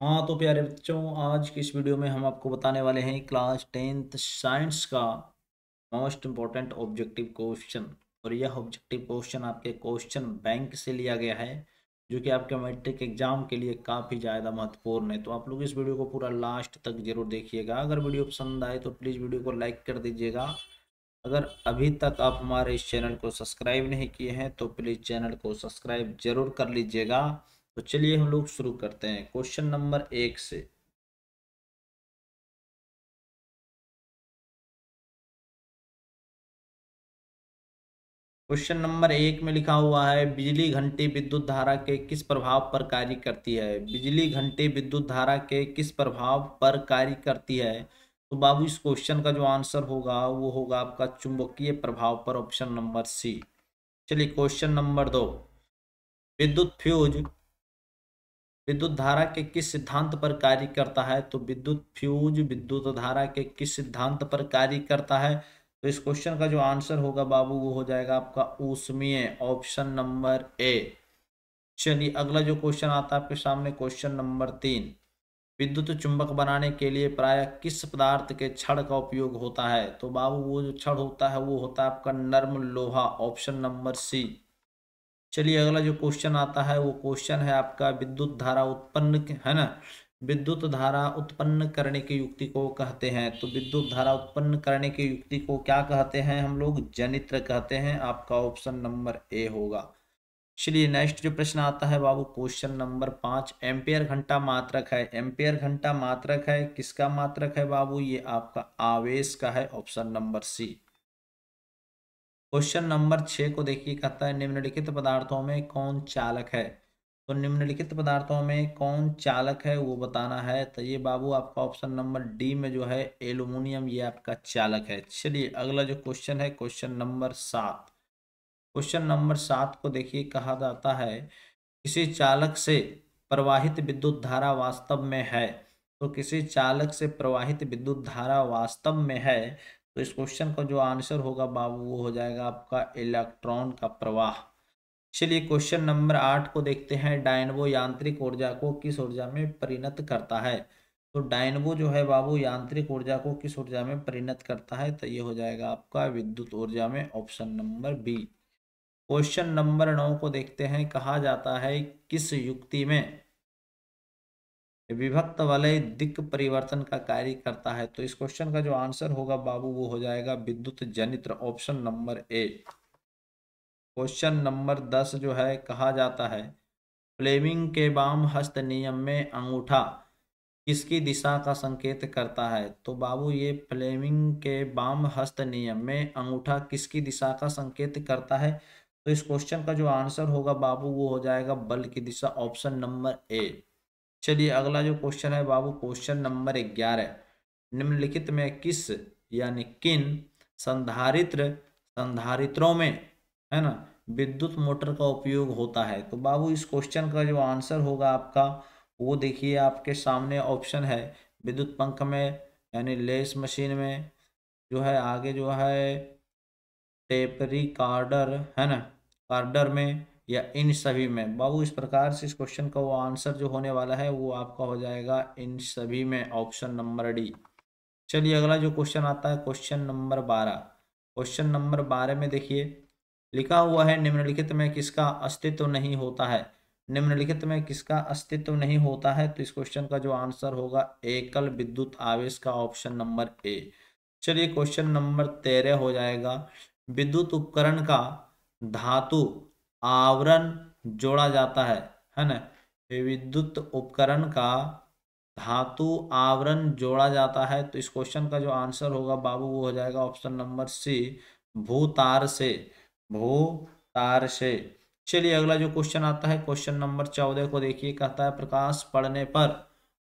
हाँ तो प्यारे बच्चों, आज की इस वीडियो में हम आपको बताने वाले हैं क्लास 10th साइंस का मोस्ट इम्पोर्टेंट ऑब्जेक्टिव क्वेश्चन। और यह ऑब्जेक्टिव क्वेश्चन आपके क्वेश्चन बैंक से लिया गया है, जो कि आपके मैट्रिक एग्जाम के लिए काफ़ी ज़्यादा महत्वपूर्ण है। तो आप लोग इस वीडियो को पूरा लास्ट तक जरूर देखिएगा। अगर वीडियो पसंद आए तो प्लीज़ वीडियो को लाइक कर दीजिएगा। अगर अभी तक आप हमारे इस चैनल को सब्सक्राइब नहीं किए हैं तो प्लीज़ चैनल को सब्सक्राइब जरूर कर लीजिएगा। तो चलिए हम लोग शुरू करते हैं क्वेश्चन नंबर 1 से। क्वेश्चन नंबर 1 में लिखा हुआ है, बिजली घंटी विद्युत धारा के किस प्रभाव पर कार्य करती है। बिजली घंटी विद्युत धारा के किस प्रभाव पर कार्य करती है। तो बाबू इस क्वेश्चन का जो आंसर होगा वो होगा आपका चुंबकीय प्रभाव पर, ऑप्शन नंबर सी। चलिए क्वेश्चन नंबर 2, विद्युत फ्यूज विद्युत धारा के किस सिद्धांत पर कार्य करता है। तो विद्युत फ्यूज विद्युत धारा के किस सिद्धांत पर कार्य करता है। तो इस क्वेश्चन का जो आंसर होगा बाबू वो हो जाएगा आपका ऊष्मीय, ऑप्शन नंबर ए। चलिए अगला जो क्वेश्चन आता है आपके सामने, क्वेश्चन नंबर 3, विद्युत चुंबक बनाने के लिए प्रायः किस पदार्थ के छड़ का उपयोग होता है। तो बाबू वो जो छड़ होता है वो होता है आपका नर्म लोहा, ऑप्शन नंबर सी। चलिए अगला जो क्वेश्चन आता है वो क्वेश्चन है आपका, विद्युत धारा उत्पन्न है ना, विद्युत धारा उत्पन्न करने की युक्ति को कहते हैं। तो विद्युत धारा उत्पन्न करने की युक्ति को क्या कहते हैं हम लोग, जनित्र कहते हैं। आपका ऑप्शन नंबर ए होगा। चलिए नेक्स्ट जो प्रश्न आता है बाबू, क्वेश्चन नंबर 5, एम्पियर घंटा मात्रक है। एम्पियर घंटा मात्रक है, किसका मात्रक है बाबू, ये आपका आवेश का है, option number C. Question number 6 को देखिए, कहता है निम्नलिखित पदार्थों में कौन चालक है। तो निम्नलिखित पदार्थों में कौन चालक है वो बताना है। तो ये बाबू आपका ऑप्शन नंबर डी में जो है एल्यूमिनियम, ये आपका चालक है। चलिए अगला जो क्वेश्चन है क्वेश्चन नंबर 7। क्वेश्चन नंबर 7 को देखिए, कहा जाता है किसी चालक से प्रवाहित विद्युत धारा वास्तव में है। तो किसी चालक से प्रवाहित विद्युत धारा वास्तव में है। तो इस क्वेश्चन का जो आंसर होगा बाबू वो हो जाएगा आपका इलेक्ट्रॉन का प्रवाह। चलिए क्वेश्चन नंबर 8 को देखते हैं, डायनवो यांत्रिक ऊर्जा को किस ऊर्जा में परिणत करता है। तो डायनवो जो है बाबू यांत्रिक ऊर्जा को किस ऊर्जा में परिणत करता है। तो ये हो जाएगा आपका विद्युत ऊर्जा में, option number B. Question number 9 को देखते हैं, कहा जाता है किस युक्ति में विभक्त वलय दिक् परिवर्तन का कार्य करता है। तो इस क्वेश्चन का जो आंसर होगा बाबू वो हो जाएगा विद्युत जनित्र, option number A. Question number 10 जो है, कहा जाता है फ्लेमिंग के वाम हस्त नियम में अंगूठा किसकी दिशा का संकेत करता है। तो बाबू ये फ्लेमिंग के वाम हस्त नियम में अंगूठा किसकी दिशा का संकेत करता है। तो इस क्वेश्चन का जो आंसर होगा बाबू वो हो जाएगा बल की दिशा, ऑप्शन नंबर ए। चलिए अगला जो क्वेश्चन है बाबू, क्वेश्चन नंबर 11, निम्नलिखित में किस यानी किन संधारित्रों में है ना विद्युत मोटर का उपयोग होता है। तो बाबू इस क्वेश्चन का जो आंसर होगा आपका वो देखिए आपके सामने ऑप्शन है, विद्युत पंख में यानी लेस मशीन में, जो है आगे जो है टेपरी कार्डर है ना, कार्डर में, या इन सभी में। बाबू इस प्रकार से इस क्वेश्चन का वो आंसर जो होने वाला है वो आपका हो जाएगा इन सभी में, ऑप्शन नंबर डी। चलिए अगला जो क्वेश्चन आता है क्वेश्चन नंबर 12। क्वेश्चन नंबर 12 में देखिए लिखा हुआ है, निम्नलिखित में किसका अस्तित्व नहीं होता है। निम्नलिखित में किसका अस्तित्व नहीं होता है। तो इस क्वेश्चन का जो आंसर होगा एकल विद्युत आवेश का, ऑप्शन नंबर ए। चलिए क्वेश्चन नंबर 13 हो जाएगा, विद्युत उपकरण का धातु आवरण जोड़ा जाता है ना। विद्युत उपकरण का धातु आवरण जोड़ा जाता है। तो इस क्वेश्चन का जो आंसर होगा बाबू वो हो जाएगा ऑप्शन नंबर सी, भूतार से, भूतार से। चलिए अगला जो क्वेश्चन आता है क्वेश्चन नंबर 14 को देखिए, कहता है प्रकाश पड़ने पर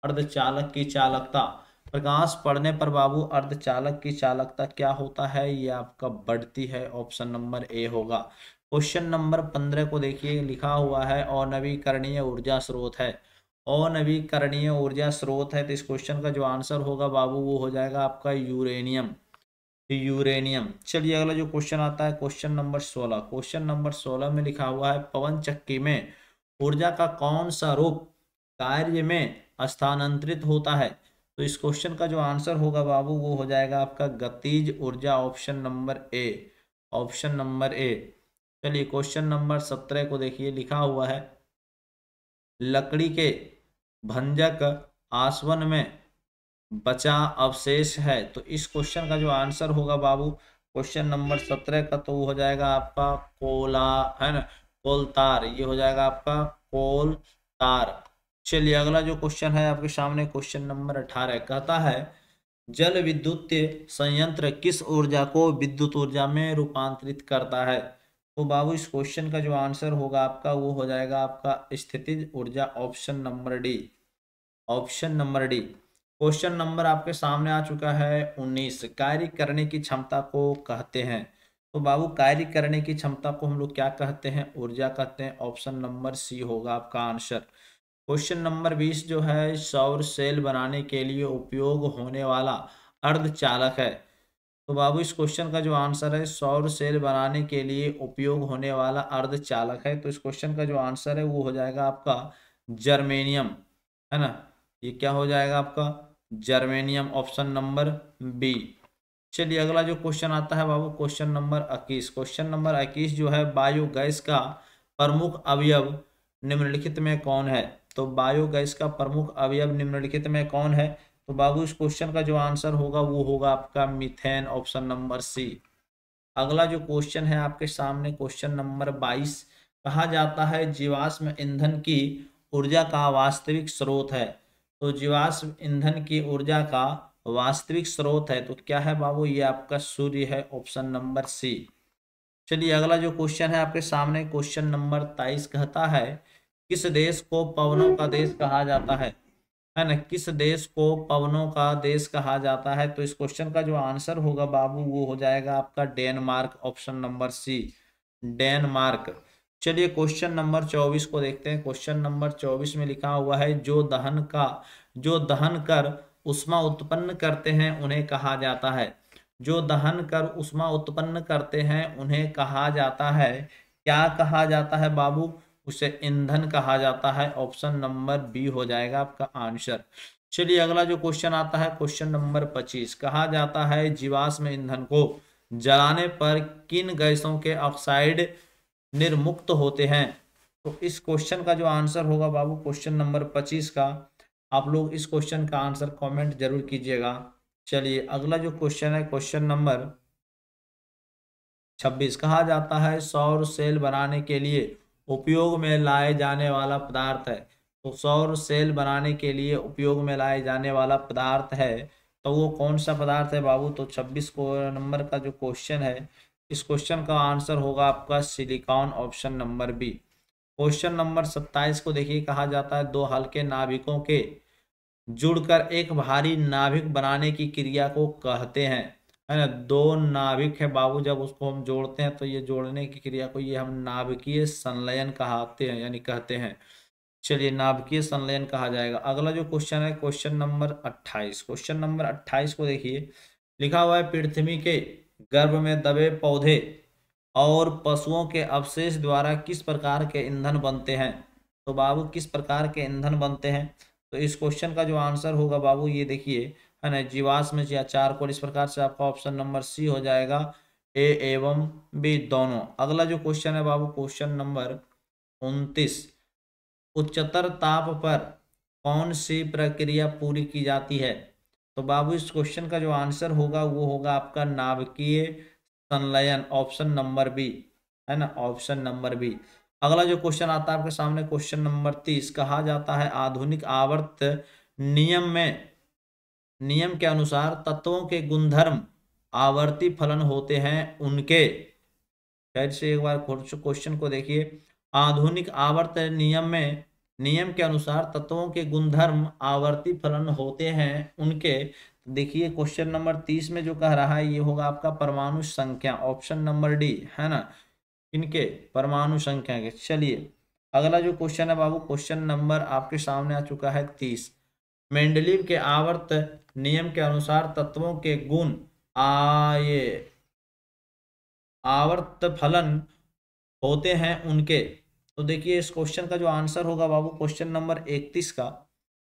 अर्धचालक की चालकता। प्रकाश पड़ने पर बाबू अर्धचालक की चालकता क्या होता है, ये आपका बढ़ती है, ऑप्शन नंबर ए होगा। क्वेश्चन नंबर 15 को देखिए, लिखा हुआ है अनवीकरणीय ऊर्जा स्रोत है। अनवीकरणीय ऊर्जा स्रोत है। तो इस क्वेश्चन का जो आंसर होगा बाबू वो हो जाएगा आपका यूरेनियम, यूरेनियम। चलिए अगला जो क्वेश्चन आता है क्वेश्चन नंबर 16। क्वेश्चन नंबर 16 में लिखा हुआ है, पवन चक्की में ऊर्जा का कौन सा रूप कार्य में स्थानांतरित होता है? तो इस क्वेश्चन का जो आंसर होगा बाबू वो हो जाएगा आपका गतिज ऊर्जा, option number A, option number A. चलिए क्वेश्चन नंबर 17 को देखिए, लिखा हुआ है लकड़ी के भंजक आसवन में बचा अवशेष है। तो इस क्वेश्चन का जो आंसर होगा बाबू क्वेश्चन नंबर 17 का, तो वो हो जाएगा आपका कोला, है ना, कोलतार, ये हो जाएगा आपका कोलतार। चलिए अगला जो क्वेश्चन है आपके सामने, क्वेश्चन नंबर 18 कहता है जल विद्युत संयंत्र किस ऊर्जा को विद्युत ऊर्जा में रूपांतरित करता है? तो बाबू इस क्वेश्चन का जो आंसर होगा आपका वो हो जाएगा आपका स्थितिज ऊर्जा, option number D, option number D. Question number आपके सामने आ चुका है 19, कार्य करने की क्षमता को कहते हैं। तो बाबू कार्य करने की क्षमता को हम लोग क्या कहते हैं? ऊर्जा कहते हैं, ऑप्शन नंबर सी होगा आपका आंसर। क्वेश्चन नंबर 20 जो है सौर सेल बनाने के लिए उपयोग होने वाला अर्धचालक है। तो बाबू इस क्वेश्चन का जो आंसर है सौर सेल बनाने के लिए उपयोग होने वाला अर्धचालक है, तो इस क्वेश्चन का जो आंसर है वो हो जाएगा आपका जर्मेनियम, है ना, ये क्या हो जाएगा आपका जर्मेनियम, ऑप्शन नंबर बी। चलिए अगला जो क्वेश्चन आता है बाबू क्वेश्चन नंबर 21, क्वेश्चन नंबर 21 जो है बायोगैस का प्रमुख अवयव निम्नलिखित में कौन है? तो बायोगैस का प्रमुख अवयव निम्नलिखित में कौन है? तो बाबू इस क्वेश्चन का जो आंसर होगा वो होगा आपका मीथेन, ऑप्शन नंबर सी। अगला जो क्वेश्चन है आपके सामने क्वेश्चन नंबर 22, कहा जाता है जीवाश्म ईंधन की ऊर्जा का वास्तविक स्रोत है। तो जीवाश्म ईंधन की ऊर्जा का वास्तविक स्रोत है तो क्या है बाबू? ये आपका सूर्य है, ऑप्शन नंबर सी। चलिए अगला जो क्वेश्चन है आपके सामने क्वेश्चन नंबर 23 कहता है किस देश को पवनों का देश कहा जाता है ना, किस देश को पवनों का देश कहा जाता है? तो इस क्वेश्चन का जो आंसर होगा बाबू वो हो जाएगा आपका Denmark, option number C, Denmark. चलिए क्वेश्चन नंबर 24 को देखते हैं। क्वेश्चन नंबर 24 में लिखा हुआ है जो दहन कर उष्मा उत्पन्न करते हैं उन्हें कहा जाता है। जो दहन कर उष्मा उत्पन्न करते हैं उन्हें कहा जाता है, क्या कहा जाता है बाबू? उसे ईंधन कहा जाता है, ऑप्शन नंबर बी हो जाएगा आपका आंसर। चलिए अगला जो क्वेश्चन आता है क्वेश्चन नंबर 25, कहा जाता है जीवाश्म ईंधन को जलाने पर किन गैसों के ऑक्साइड निर्मुक्त होते हैं? तो इस क्वेश्चन का जो आंसर होगा बाबू क्वेश्चन नंबर 25 का, आप लोग इस क्वेश्चन का आंसर कमेंट जरूर कीजिएगा। चलिए अगला जो क्वेश्चन है क्वेश्चन नंबर 26, कहा जाता है सौर सेल बनाने के लिए उपयोग में लाए जाने वाला पदार्थ है। तो सौर सेल बनाने के लिए उपयोग में लाए जाने वाला पदार्थ है तो वो कौन सा पदार्थ है बाबू? तो 26 को नंबर का जो क्वेश्चन है इस क्वेश्चन का आंसर होगा आपका silicon, option number B. Question number 27 को देखिए, कहा जाता है दो हल्के नाभिकों के जुड़कर एक भारी नाभिक बनाने की क्रिया को कहते हैं, है ना। दो नाभिक है बाबू, जब उसको हम जोड़ते हैं तो ये जोड़ने की क्रिया को ये हम नाभिकीय संलयन कहते हैं, यानी कहते हैं। चलिए नाभिकीय संलयन कहा जाएगा। अगला जो क्वेश्चन है क्वेश्चन नंबर 28, क्वेश्चन नंबर 28 को देखिए, लिखा हुआ है पृथ्वी के गर्भ में दबे पौधे और पशुओं के अवशेष द्वारा किस प्रकार के ईंधन बनते हैं? तो बाबू किस प्रकार के ईंधन बनते हैं? तो इस क्वेश्चन का जो आंसर होगा बाबू ये देखिए, है ना, जीवाश्म या चारकोल, इस प्रकार से आपका ऑप्शन नंबर सी हो जाएगा, ए एवं बी दोनों। अगला जो क्वेश्चन है बाबू क्वेश्चन नंबर 29, उच्चतर ताप पर कौन सी प्रक्रिया पूरी की जाती है? तो बाबू इस क्वेश्चन का जो आंसर होगा वो होगा आपका नाभिकीय संलयन, ऑप्शन नंबर बी, है ना, ऑप्शन नंबर बी। अगला जो क्वेश्चन आता है आपके सामने क्वेश्चन नंबर 30, कहा जाता है आधुनिक आवर्त नियम के अनुसार तत्वों के गुणधर्म आवर्ती फलन होते हैं उनके, फिर से एक बार क्वेश्चन को देखिए, आधुनिक आवर्त नियम के अनुसार तत्वों के गुणधर्म आवर्ती फलन होते हैं उनके। देखिए क्वेश्चन नंबर 30 में जो कह रहा है ये होगा आपका परमाणु संख्या, ऑप्शन नंबर डी, है ना, इनके परमाणु संख्या के। चलिए अगला जो क्वेश्चन है बाबू क्वेश्चन नंबर आपके सामने आ चुका है 30, मेंडलीव के आवर्त नियम के अनुसार तत्वों के गुण ये आवर्त फलन होते हैं उनके। तो देखिए इस क्वेश्चन का जो आंसर होगा बाबू क्वेश्चन नंबर 31 का,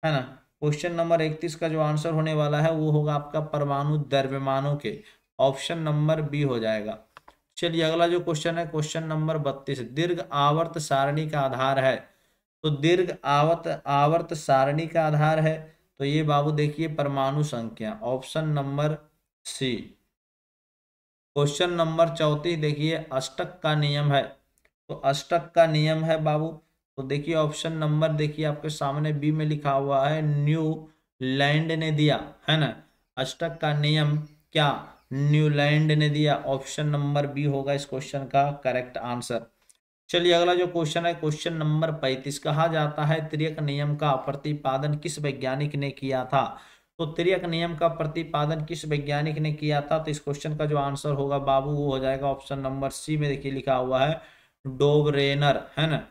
है ना। क्वेश्चन नंबर 31 का जो आंसर होने वाला है वो होगा आपका परमाणु द्रव्यमानों के, ऑप्शन नंबर बी हो जाएगा। चलिए अगला जो क्वेश्चन है क्वेश्चन नंबर 32, दीर्घ आवर्त सारणी का आधार है। तो दीर्घ आवर्त आवर्त सारणी का आधार है तो ये बाबू देखिए परमाणु संख्या, option number C. Question number 34 देखिए अष्टक का नियम है। तो अष्टक का नियम है बाबू, तो देखिए ऑप्शन नंबर देखिए आपके सामने बी में लिखा हुआ है, न्यूलैंड ने दिया, है ना। अष्टक का नियम क्या न्यूलैंड ने दिया, ऑप्शन नंबर बी होगा इस क्वेश्चन का करेक्ट आंसर। चलिए अगला जो क्वेश्चन है क्वेश्चन नंबर 35, कहा जाता है तिर्यक नियम का प्रतिपादन किस वैज्ञानिक ने किया था। तो तिर्यक नियम का प्रतिपादन किस वैज्ञानिक ने किया था, तो इस क्वेश्चन का जो आंसर होगा बाबू वो हो जाएगा ऑप्शन नंबर सी में देखिए लिखा हुआ है डोव रेनर, है ना,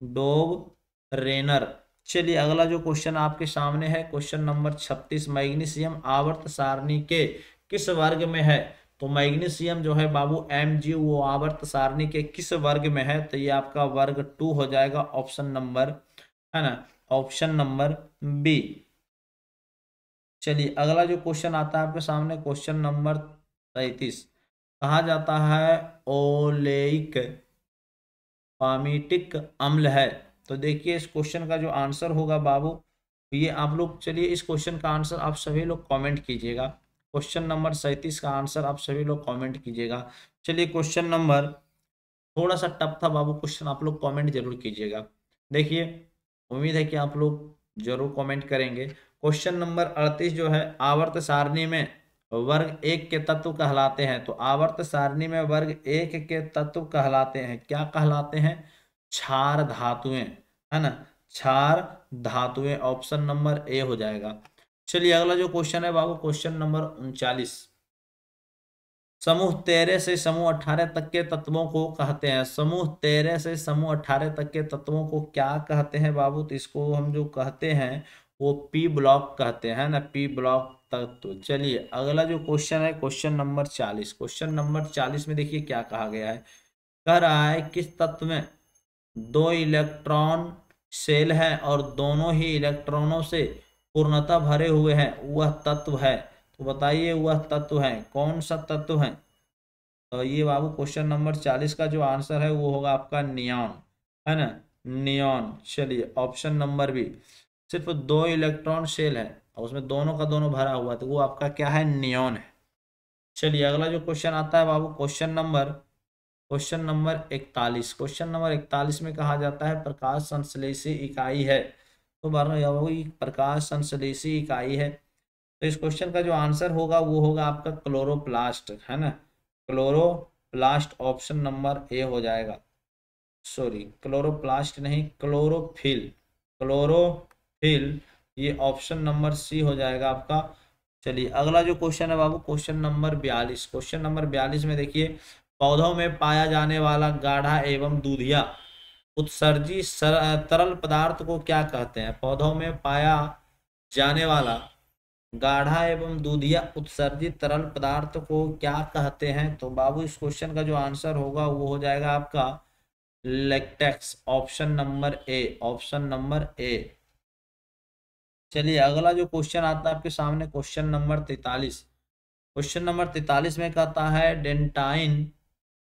डोव रेनर। चलिए अगला जो क्वेश्चन आपके सामने है क्वेश्चन नंबर 36, मैग्नीशियम आवर्त सारणी के किस वर्ग में है। तो मैग्नीशियम जो है बाबू Mg वो आवर्त सारणी के किस वर्ग में है, तो ये आपका वर्ग 2 हो जाएगा, ऑप्शन नंबर, है ना, ऑप्शन नंबर बी। चलिए अगला जो क्वेश्चन आता है आपके सामने क्वेश्चन नंबर 33, कहा जाता है ओलेइक पामीटिक अम्ल है। तो देखिए इस क्वेश्चन का जो आंसर होगा बाबू ये आप लोग, चलिए इस क्वेश्चन का आंसर आप सभी लोग कमेंट कीजिएगा। क्वेश्चन नंबर 37 का आंसर आप सभी लोग कमेंट कीजिएगा। चलिए क्वेश्चन नंबर, थोड़ा सा टफ था बाबू क्वेश्चन, आप लोग कमेंट जरूर कीजिएगा। देखिए उम्मीद है कि आप लोग जरूर कमेंट करेंगे। क्वेश्चन नंबर 38 जो है आवर्त सारणी में वर्ग एक के तत्व कहलाते हैं। तो आवर्त सारणी में वर्ग एक के तत्व कहलाते हैं, क्या कहलाते हैं, क्षार धातुएं, है ना, क्षार धातुएं, ऑप्शन नंबर ए हो जाएगा। चलिए अगला जो क्वेश्चन है बाबू क्वेश्चन नंबर 39, समूह 13 से समूह 18 तक के तत्वों को कहते हैं। समूह 13 से समूह 18 तक के तत्वों को क्या कहते हैं बाबू, तो इसको हम जो कहते हैं वो पी ब्लॉक कहते हैं ना, पी ब्लॉक तत्व। चलिए अगला जो क्वेश्चन है क्वेश्चन नंबर 40, क्वेश्चन नंबर 40 में देखिए क्या कहा गया है, कह रहा है किस तत्व में दो इलेक्ट्रॉन शेल है और दोनों ही इलेक्ट्रॉनों से पूर्णतः भरे हुए हैं वह तत्व है। तो बताइए वह तत्व है कौन सा तत्व है। तो ये बाबू क्वेश्चन नंबर 40 का जो आंसर है वो होगा आपका नियॉन, है ना, नियॉन। चलिए ऑप्शन नंबर बी, सिर्फ दो इलेक्ट्रॉन शेल है और उसमें दोनों का दोनों भरा हुआ है तो वो आपका क्या है, नियॉन है। चलिए अगला जो क्वेश्चन आता है बाबू क्वेश्चन नंबर 41, क्वेश्चन नंबर 41 में कहा जाता है प्रकाश संश्लेषी इकाई है। तो बाबू ये प्रकाश संश्लेषी इकाई है, तो इस क्वेश्चन का जो आंसर होगा वो होगा आपका क्लोरोप्लास्ट, है ना, क्लोरोप्लास्ट, ऑप्शन नंबर ए हो जाएगा। सॉरी क्लोरोप्लास्ट नहीं, क्लोरोफिल, क्लोरोफिल, ये ऑप्शन नंबर सी हो जाएगा आपका। चलिए अगला जो क्वेश्चन है बाबू क्वेश्चन नंबर 42, क्वेश्चन नंबर 42 में देखिए पौधों में पाया जाने वाला गाढ़ा एवं दूधिया उत्सर्जी तरल पदार्थ को क्या कहते हैं। पौधों में पाया जाने वाला गाढ़ा एवं दूधिया उत्सर्जित तरल पदार्थ को क्या कहते हैं। तो बाबू इस क्वेश्चन का जो आंसर होगा वो हो जाएगा आपका लेक्टेक्स, option number A, option number A. चलिए अगला जो क्वेश्चन आता है आपके सामने क्वेश्चन नंबर 43, क्वेश्चन नंबर 43 में कहता है डेंटाइन,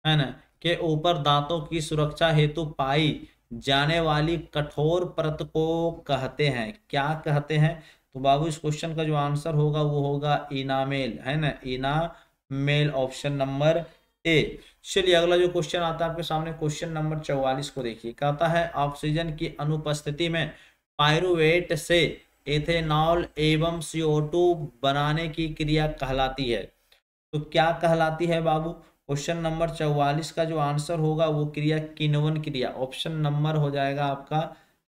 है ना, के ऊपर दांतों की सुरक्षा हेतु पाई जाने वाली कठोर परत को कहते हैं, क्या कहते हैं। तो बाबू इस क्वेश्चन का जो आंसर होगा वो होगा इनामेल, है ना, इनामेल, ऑप्शन नंबर ए। चलिए अगला जो क्वेश्चन आता है आपके सामने क्वेश्चन नंबर 44 को देखिए, कहता है ऑक्सीजन की अनुपस्थिति में पायरुवेट से एथेनॉल एवं CO2 बनाने की क्रिया कहलाती है। तो क्या कहलाती है बाबू, क्वेश्चन नंबर 44 का जो आंसर होगा वो क्रिया किण्वन क्रिया, ऑप्शन नंबर हो जाएगा आपका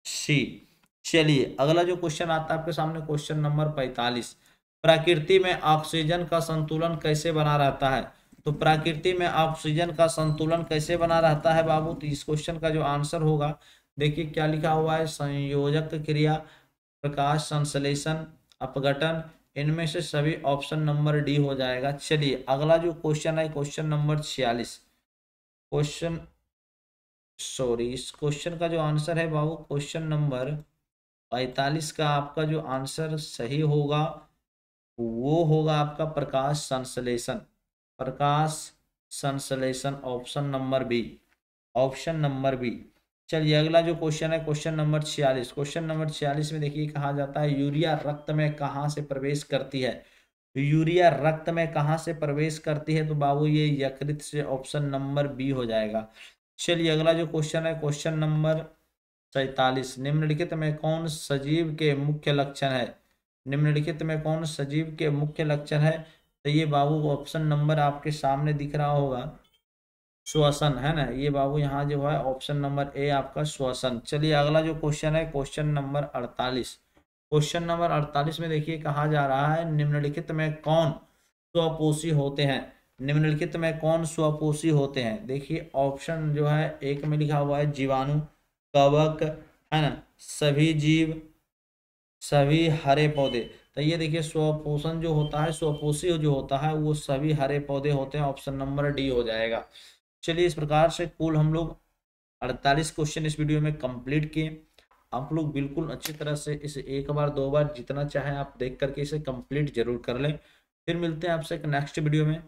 सी। चलिए अगला जो क्वेश्चन आता है आपके सामने क्वेश्चन नंबर 45, प्रकृति में ऑक्सीजन का संतुलन कैसे बना रहता है। तो प्रकृति में ऑक्सीजन का संतुलन कैसे बना रहता है बाबू, तो इस क्वेश्चन का जो आंसर होगा देखिए क्या लिखा हुआ है, संयोजक क्रिया, प्रकाश संश्लेषण, अपघटन, इनमें से सभी, ऑप्शन नंबर डी हो जाएगा। चलिए अगला जो क्वेश्चन है क्वेश्चन नंबर 46, क्वेश्चन सॉरी इस क्वेश्चन का जो आंसर है बाबू क्वेश्चन नंबर 45 का आपका जो आंसर सही होगा वो होगा आपका प्रकाश संश्लेषण। प्रकाश संश्लेषण option number B. Option number B. चलिए अगला जो क्वेश्चन है क्वेश्चन नंबर 46। क्वेश्चन नंबर 46 में देखिए कहा जाता है यूरिया रक्त में कहाँ से प्रवेश करती है। यूरिया रक्त में कहाँ से प्रवेश करती है तो बाबू ये यकृत से। ऑप्शन नंबर बी हो जाएगा। चलिए अगला जो क्वेश्चन है क्वेश्चन नंबर 47। निम्नलिखित में कौन सजीव के मुख्य लक्षण है। निम्नलिखित में कौन सजीव के मुख्य लक्षण है तो ये बाबू ऑप्शन नंबर आपके सामने दिख रहा होगा श्वसन, है ना। ये बाबू यहाँ जो है ऑप्शन नंबर ए आपका श्वसन। चलिए अगला जो क्वेश्चन है क्वेश्चन नंबर 48। क्वेश्चन नंबर 48 में देखिए कहा जा रहा है निम्नलिखित में कौन स्वपोषी होते हैं। निम्नलिखित में कौन स्वपोषी होते हैं। देखिए ऑप्शन जो है एक में लिखा हुआ है जीवाणु, कवक, है ना, सभी जीव, सभी हरे पौधे। तो ये देखिए स्वपोषण जो होता है, स्वपोषी जो होता है वो सभी हरे पौधे होते हैं। ऑप्शन नंबर डी हो जाएगा। चलिए इस प्रकार से कुल हम लोग 48 क्वेश्चन इस वीडियो में कंप्लीट किए। आप लोग बिल्कुल अच्छी तरह से इसे एक बार दो बार जितना चाहे आप देख करके इसे कंप्लीट जरूर कर लें। फिर मिलते हैं आपसे एक नेक्स्ट वीडियो में।